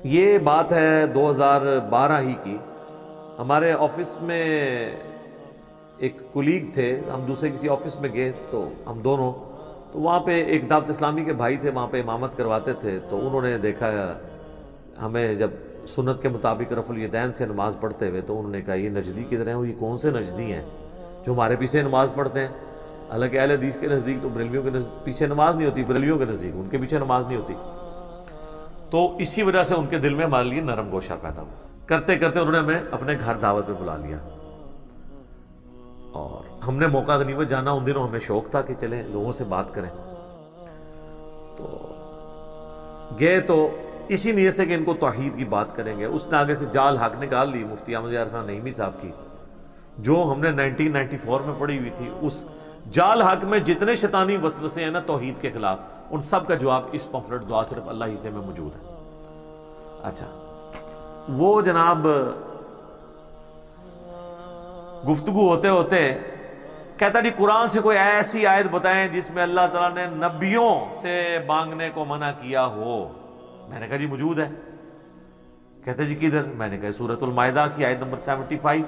یہ بات ہے 2012 ہی کی. ہمارے آفس میں ایک کولیگ تھے، ہم دوسرے کسی آفس میں گئے تو ہم دونوں، تو وہاں پہ ایک دعوت اسلامی کے بھائی تھے، وہاں پہ امامت کرواتے تھے. تو انہوں نے دیکھا ہمیں جب سنت کے مطابق رفع الیدین سے نماز پڑھتے ہوئے، تو انہوں نے کہا یہ نجدی کدھر ہیں، یہ کون سے نجدی ہیں جو ہمارے پیچھے نماز پڑھتے ہیں؟ حالانکہ اہل حدیث کے نزدیک تو بریلویوں کے پیچھے نماز نہیں ہوتی، بریلویوں کے نزدیک ان کے پیچھے نماز نہیں ہوتی. تو اسی وجہ سے ان کے دل میں ہمارے لیے نرم گوشہ پیدا ہوا. کرتے کرتے انہوں نے ہمیں اپنے گھر دعوت پہ بلا لیا، اور ہم نے موقع غنیمت جانا. ان دنوں ہمیں شوق تھا کہ چلیں لوگوں سے بات کریں. تو گئے تو اسی نیت سے کہ ان کو توحید کی بات کریں گے. اس نے آگے سے جال حق نکال لی مفتی احمد یار خان نعیمی صاحب کی، جو ہم نے 1994 میں پڑھی ہوئی تھی. اس جال حق میں جتنے شیطانی وسوسے ہیں نا توحید کے خلاف، ان سب کا جواب اس پمفلٹ دعا صرف اللہ ہی سے میں موجود ہے. اچھا، وہ جناب گفتگو ہوتے ہوتے کہتا جی قرآن سے کوئی ایسی آیت بتائیں جس میں اللہ تعالیٰ نے نبیوں سے مانگنے کو منع کیا ہو. میں نے کہا جی موجود ہے. کہتے جی کدھر؟ میں نے کہا سورۃ المائدہ کی آیت نمبر 75.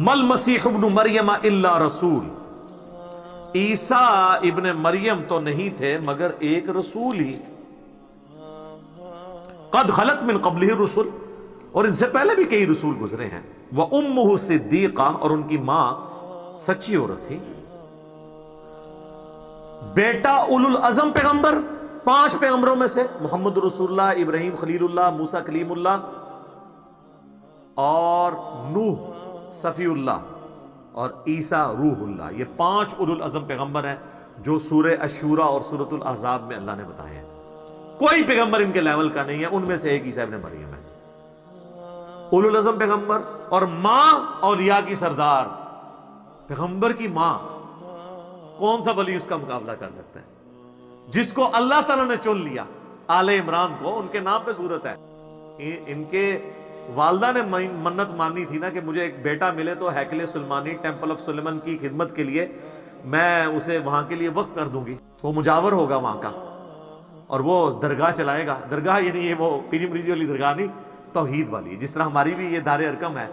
مل مسیح ابن مریم الا رسول، عیسیٰ ابن مریم تو نہیں تھے مگر ایک رسول ہی. قد خلت من قبلہ الرسل، اور ان سے پہلے بھی کئی رسول گزرے ہیں. وَأُمُّهُ صِدِّیقَةٌ، اور ان کی ماں سچی عورت تھی. بیٹا اولو العزم پیغمبر، 5 پیغمبروں میں سے محمد رسول اللہ، ابراہیم خلیل اللہ، موسیٰ کلیم اللہ، اور نوح صفی اللہ، اور عیسیٰ روح اللہ. یہ 5 اولو العزم پیغمبر ہیں جو سورہ الشورى اور سورۃ الاحزاب میں اللہ نے بتائے ہیں. کوئی پیغمبر ان کے لیول کا نہیں ہے. ان میں سے ایک عیسیٰ ابن مریم ہے. اولو العزم پیغمبر، اور ماں اولیاء کی سردار. پیغمبر کی ماں، کون سا ولی اس کا مقابلہ کر سکتا ہے؟ جس کو اللہ تعالیٰ نے چن لیا، آل عمران کو، ان کے نام پہ صورت ہے. ان کے والدہ نے منت مانی تھی نا کہ مجھے ایک بیٹا ملے تو ہیکل سلمانی، ٹیمپل آف سلیمان کی خدمت کے لیے میں اسے وہاں کے لیے وقف کر دوں گی، وہ مجاور ہوگا وہاں کا، اور وہ درگاہ چلائے گا. درگاہ یعنی یہ وہ پیری مریدی والی درگاہ نہیں، توحید والی. جس طرح ہماری بھی یہ دار ارکم ہے،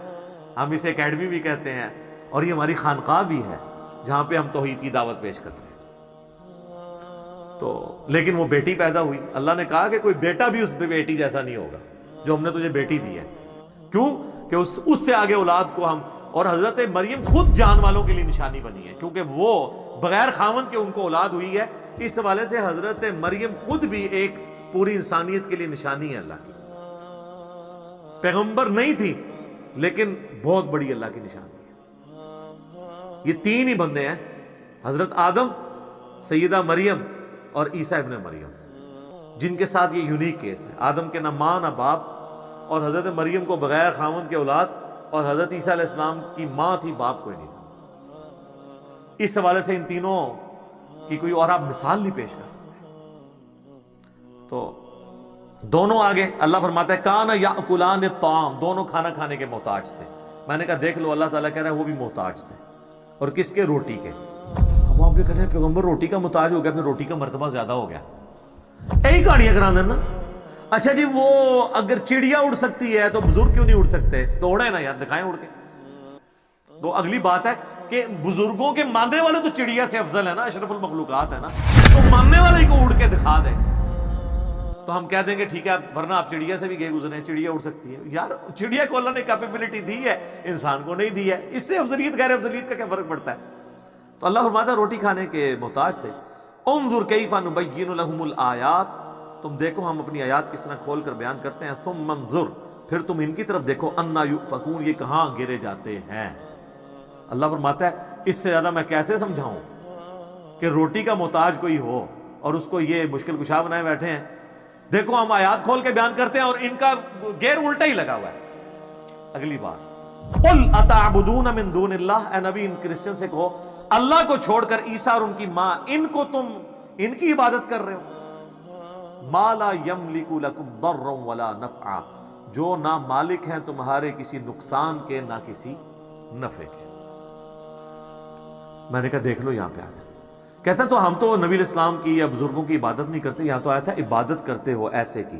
ہم اسے اکیڈمی بھی کہتے ہیں، اور یہ ہماری خانقاہ بھی ہے جہاں پہ ہم توحید کی دعوت پیش کرتے ہیں. تو لیکن وہ بیٹی پیدا ہوئی. اللہ نے کہا کہ کوئی بیٹا بھی اس بیٹی جیسا نہیں ہوگا جو ہم نے تجھے بیٹی دی ہے. کیوں کہ اس سے آگے اولاد کو ہم، اور حضرت مریم خود جان والوں کے لیے نشانی بنی ہے، کیونکہ وہ بغیر خاوند کے ان کو اولاد ہوئی ہے. اس حوالے سے حضرت مریم خود بھی ایک پوری انسانیت کے لیے نشانی ہے اللہ کی. پیغمبر نہیں تھی لیکن بہت بڑی اللہ کی نشانی ہے. یہ 3 ہی بندے ہیں، حضرت آدم، سیدہ مریم اور عیسیٰ ابن مریم، جن کے ساتھ یہ یونیک کیس ہے. آدم کے نہ ماں نہ باپ، اور حضرت مریم کو بغیر خاوند کے اولاد، اور حضرت عیسیٰ علیہ السلام کی ماں تھی، باپ کوئی نہیں تھا. اس حوالے سے ان تینوں کی کوئی اور آپ مثال نہیں پیش کر سکتے. تو دونوں آگے اللہ فرماتا ہے کانا یاکلان الطعام، دونوں کھانا کھانے کے محتاج تھے. میں نے کہا دیکھ لو، اللہ تعالیٰ کہہ رہا ہے وہ بھی محتاج تھے. اور کس کے؟ روٹی کے. اب آپ یہ کہتے ہیں پیغمبر روٹی کا محتاج ہو گیا، پھر روٹی کا مرتبہ زیادہ ہو گیا. یہی کہانیاں کرا دینا. اچھا جی، وہ اگر چڑیا اڑ سکتی ہے تو بزرگ کیوں نہیں اڑ سکتے؟ تو اڑے نا یار، دکھائیں اڑ کے. تو اگلی بات ہے کہ بزرگوں کے ماننے والے تو چڑیا سے افضل ہے نا، اشرف المخلوقات ہے نا، تو ماننے والے کو اڑ کے دکھا دیں تو ہم کہہ دیں گے ٹھیک ہے، ورنہ آپ چڑیا سے بھی گئے گزرے ہیں، چڑیا اڑ سکتی ہے. یار چڑیا کو اللہ نے کیپیبلٹی دی ہے، انسان کو نہیں دی ہے. اس سے افضلیت غیر افضلیت کا کیا فرق پڑتا ہے؟ تو اللہ فرماتا ہے روٹی کھانے کے محتاج سے. انظر کیف نبین لہم الآیات، تم دیکھو ہم اپنی آیات کس طرح کھول کر بیان کرتے ہیں. ثم انظر، پھر تم ان کی طرف دیکھو، انا یؤفکون، یہ کہاں گرے جاتے ہیں. اللہ فرماتا ہے اس سے زیادہ میں کیسے سمجھاؤں کہ روٹی کا محتاج کوئی ہو اور اس کو یہ مشکل کشا بنائے بیٹھے ہیں. دیکھو ہم آیات کھول کے بیان کرتے ہیں اور ان کا گیر الٹا ہی لگا ہوا ہے. اگلی بات، قل اتعبدون من دون اللہ، اے نبی ان کرسچن سے کہو اللہ کو چھوڑ کر عیسیٰ اور ان کی ماں، ان کو تم ان کی عبادت کر رہے ہو. ما لا یملک لکم ضرا ولا نفعا، جو نہ مالک ہیں تمہارے کسی نقصان کے نہ کسی نفع کے. میں نے کہا دیکھ لو یہاں پہ آ گئے. کہتا تو ہم تو نبی الاسلام کی یا بزرگوں کی عبادت نہیں کرتے، یہاں تو آیا تھا عبادت کرتے ہو ایسے کی.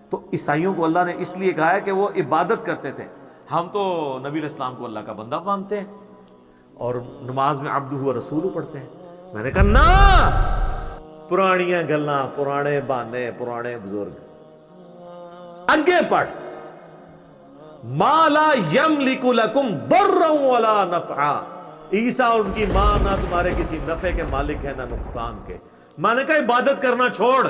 تو عیسائیوں کو اللہ نے اس لیے کہا ہے کہ وہ عبادت کرتے تھے. ہم تو نبی الاسلام کو اللہ کا بندہ مانتے ہیں اور نماز میں عبدہ و رسول پڑھتے ہیں. میں نے کہا نا، پرانیاں گلاں، پرانے بہانے، پرانے بزرگ. اگے پڑھ، ما لا یملک لکم ضرا ولا نفعا. عیسیٰ اور ان کی ماں نہ تمہارے کسی نفع کے مالک ہے نہ نقصان کے. میں نے کہا عبادت کرنا چھوڑ،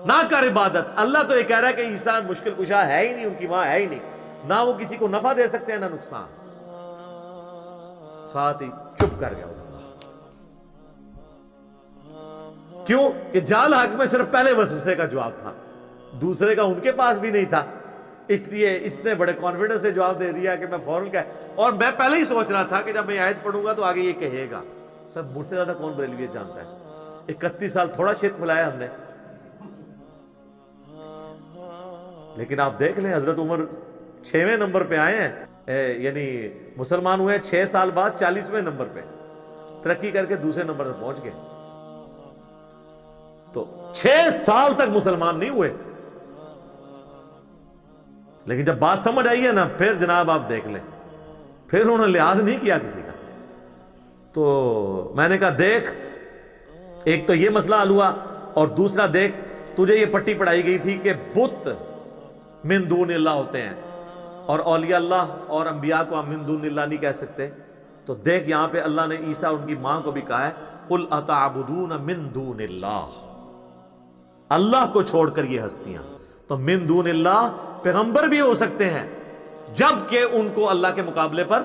نہ کر عبادت. اللہ تو یہ کہہ رہا ہے کہ عیسیٰ مشکل کشا ہے ہی نہیں، ان کی ماں ہے ہی نہیں، نہ وہ کسی کو نفع دے سکتے ہیں نہ نقصان. ساتھ ہی چپ کر گیا. کیوں کہ جال حق میں صرف پہلے وسوسے کا جواب تھا، دوسرے کا ان کے پاس بھی نہیں تھا. اس لیے اس نے بڑے کانفیڈنس سے جواب دے دیا کہ میں فوراً کہا. اور میں پہلے ہی سوچ رہا تھا کہ جب میں آیت پڑھوں گا تو آگے یہ کہے گا. سب مجھ سے زیادہ کون بریلویت جانتا ہے؟ 31 سال تھوڑا چھیت ملایا ہم نے. لیکن آپ دیکھ لیں حضرت عمر 6ویں نمبر پہ آئے ہیں، یعنی مسلمان ہوئے 6 سال بعد 40ویں نمبر پہ ترقی کر کے دوسرے نمبر پہ پہنچ گئے. تو 6 سال تک مسلمان نہیں ہوئے، لیکن جب بات سمجھ آئی ہے نا، پھر جناب آپ دیکھ لیں، پھر انہوں نے لحاظ نہیں کیا کسی کا. تو میں نے کہا دیکھ، ایک تو یہ مسئلہ حل ہوا، اور دوسرا دیکھ تجھے یہ پٹی پڑھائی گئی تھی کہ بت من دون اللہ ہوتے ہیں اور اولیاء اللہ اور انبیاء کو ہم من دون اللہ نہیں کہہ سکتے. تو دیکھ یہاں پہ اللہ نے عیسیٰ اور ان کی ماں کو بھی کہا ہے قل اتعبدون من دون اللہ، اللہ کو چھوڑ کر یہ ہستیاں. تو من دون اللہ پیغمبر بھی ہو سکتے ہیں جبکہ ان کو اللہ کے مقابلے پر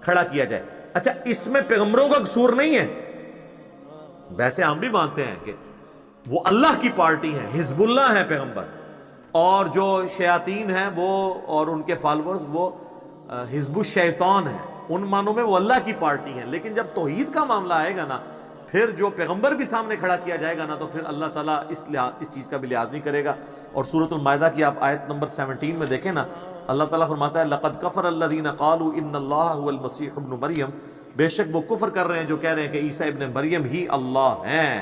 کھڑا کیا جائے. اچھا، اس میں پیغمبروں کا قصور نہیں ہے. ویسے ہم بھی مانتے ہیں کہ وہ اللہ کی پارٹی ہیں، حزب اللہ ہیں پیغمبر، اور جو شیاطین ہیں وہ اور ان کے فالورز وہ حزب الشیطان ہیں. ان معنوں میں وہ اللہ کی پارٹی ہیں. لیکن جب توحید کا معاملہ آئے گا نا، پھر جو پیغمبر بھی سامنے کھڑا کیا جائے گا نا، تو پھر اللہ تعالیٰ اس چیز کا بھی لحاظ نہیں کرے گا. اور سورۃ المائدہ کی آپ آیت نمبر 17 میں دیکھیں نا، اللہ تعالیٰ فرماتا ہے لَقَدْ كَفَرَ الَّذِينَ قَالُوا إِنَّ اللَّهَ هُوَ الْمَسِيحُ ابْنُ مَرْيَمَ. بے شک وہ کفر کر رہے ہیں جو کہہ رہے ہیں کہ عیسیٰ ابن مریم ہی اللہ ہیں.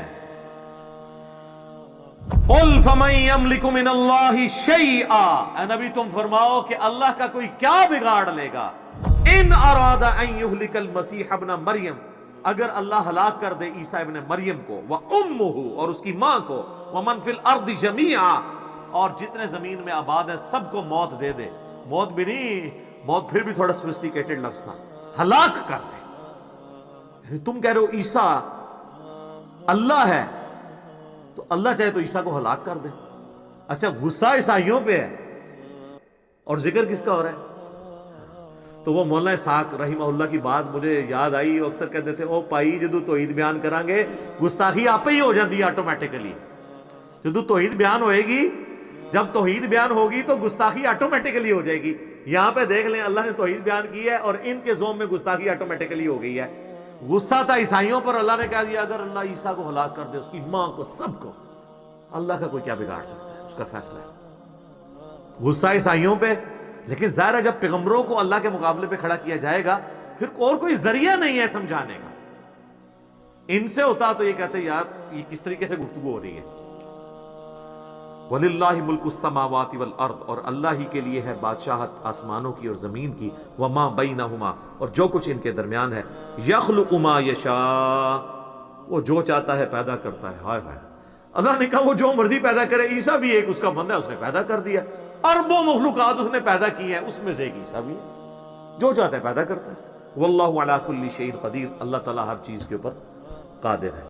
قُلْ فَمَنْ يَمْلِكُ مِنَ اللَّهِ شَيْئًا. اے نبی تم فرماؤ کہ اللہ کا کوئی کیا بگاڑ لے گا. إِنْ أَرَادَ أَنْ يُهْلِكَ الْمَسِيحَ ابْنَ مَرْيَمَ، اگر اللہ ہلاک کر دے عیسیٰ ابن مریم کو، وَأُمُّهُ اور اس کی ماں کو، وَمَنْ فِي الْأَرْضِ جَمِيعًا اور جتنے زمین میں آباد ہیں سب کو موت دے دے. موت بھی نہیں، موت پھر بھی تھوڑا سوفسٹیکیٹڈ لفظ تھا، ہلاک کر دے. یعنی تم کہہ رہے ہو عیسیٰ اللہ ہے، تو اللہ چاہے تو عیسیٰ کو ہلاک کر دے. اچھا، غصہ عیسائیوں پہ ہے اور ذکر کس کا ہو رہا ہے؟ تو وہ مولانا اسحاق رحمہ اللہ کی بات مجھے یاد آئی. وہ اکثر کہتے تھے او پائی جدو توحید بیان کران گے گستاخی آپ ہی ہو جاتی ہے آٹومیٹیکلی. جدو توحید بیان ہوئے گی، جب توحید بیان ہوگی تو گستاخی آٹومیٹیکلی ہو جائے گی. یہاں پہ دیکھ لیں اللہ نے توحید بیان کی ہے اور ان کے زوم میں گستاخی آٹومیٹیکلی ہو گئی ہے. غصہ تھا عیسائیوں پر، اللہ نے کہہ دیا اگر اللہ عیسیٰ کو ہلاک کر دے، اس کی ماں کو، سب کو، اللہ کا کوئی کیا بگاڑ سکتا ہے، اس کا فیصلہ ہے. غصہ عیسائیوں پہ. لیکن ظاہر ہے جب پیغمبروں کو اللہ کے مقابلے پہ کھڑا کیا جائے گا، پھر اور کوئی ذریعہ نہیں ہے سمجھانے کا. ان سے ہوتا تو یہ کہتے یار یہ کس طریقے سے گفتگو ہو رہی ہے. وَلِلَّهِ مُلْكُ السَّمَاوَاتِ وَالْأَرْضِ اور اللہ ہی کے لیے ہے بادشاہت آسمانوں کی اور زمین کی. وَمَا بَيْنَهُمَا اور جو کچھ ان کے درمیان ہے. يَخْلُقُ مَا يَشَاءُ وہ جو چاہتا ہے پیدا کرتا ہے. ہائے ہائے، اللہ نے کہا وہ جو مرضی پیدا کرے. عیسیٰ بھی ایک اس کا بندہ ہے، اس نے پیدا کر دیا. اربوں مخلوقات اس نے پیدا کی ہیں، اس میں سے ایک عیسیٰ بھی ہے، جو چاہتا ہے پیدا کرتا ہے. واللہ علی کل شیء قدیر، اللہ تعالیٰ ہر چیز کے اوپر قادر ہے.